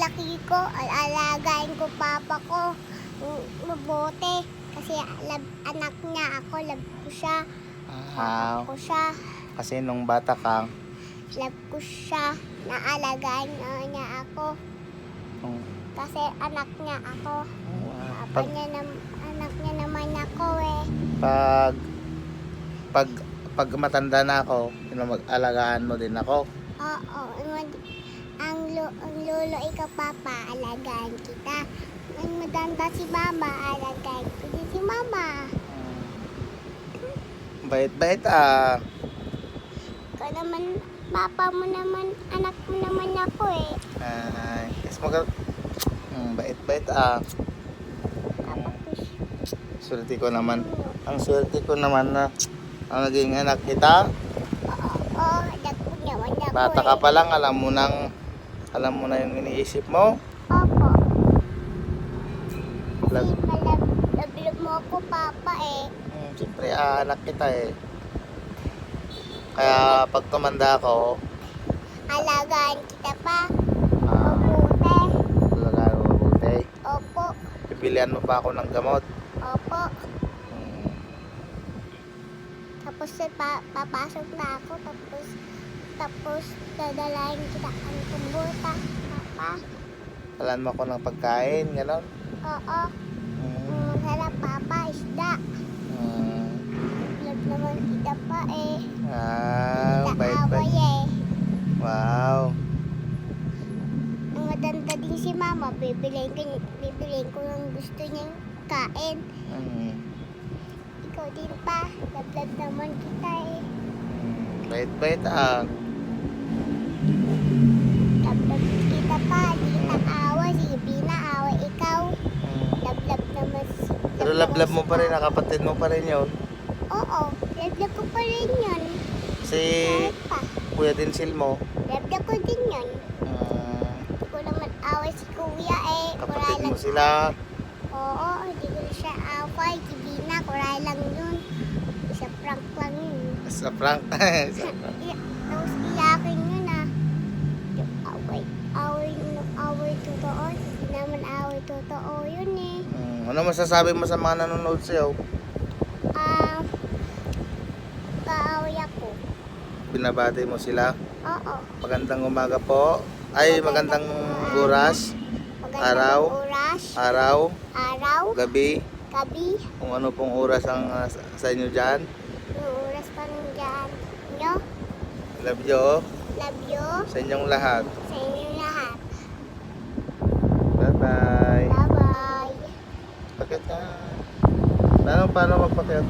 paglaki ko, alagain ko papa ko. Mabuti. Kasi anak niya ako, love ko siya. Ah, Ko siya. kasi nung bata ka, Love ko siya. Naalagaan niya ako. nung, Kasi anak niya ako. pag, Anak niya naman ako eh. pag, pag, pag matanda na ako, mag-alagaan mo din ako. Oo. Ang lolo ikaw papa, alagaan kita. Ang madanda si mama, alagaan ko din si mama. Bait-bait ah. Ikaw naman, papa mo naman, anak mo naman ako eh. Ay, kasi bait-bait ah. Tapos, Swerte ko naman. Ang swerte ko naman na ang naging anak kita. oo, anak ko naman ako Bata eh. ka pa lang, alam mo na yung iniisip mo. Opo. Love, Kasi love mo ako papa eh. siyempre anak kita eh. Kaya pag tumanda ako, Alagaan kita pa. ah, Mabuti. talaga mabuti. Opo. Pipilian mo pa ako ng gamot. Opo. Hmm. Tapos papasok na ako. Tapos dadalahin kita ang kumbuta. Papa. Talan mo ako ng pagkain, gano'n. Oo. Hmm. Masarap papa, isda. Hmm. Love naman kita pa eh. Ah, Kita bait-bait. away eh. Wow. Ang matanda din si mama, bibiliin ko ng gusto niyang kain. Hmm. Ikaw din pa, love naman kita eh. Bait-bait ah. Love kita pa, di na away, sige na away ikaw. Hmm. Love naman Pero love mo pa rin, kapatid mo pa rin yun. Oo, love ko pa rin yun. Si Kahit pa, Kuya Densil mo. love ko din yun. Hindi ko naman away si kuya eh. Kapatid mo lang. sila. Oo, hindi ko siya away. Sige na, kuray lang yun. Isa prank lang yun. Sa prank. Tapos iyakin yun ah. Yung away totoo. Hindi naman away totoo yun eh. Ano masasabi mo sa mga nanonood sa'yo? Kaaway ako. Binabati mo sila. Oo. Magandang umaga po. Ay, magandang oras. Magandang Araw. oras. Araw, Araw. gabi. Gabi. Kung ano pong oras ang sa inyo dyan. Yung oras pa nung dyan. Nyo. Love you Love you. sa inyong lahat. Sa inyo lahat. Bye-bye. Bye-bye. Pakit ka. Paano magpakit?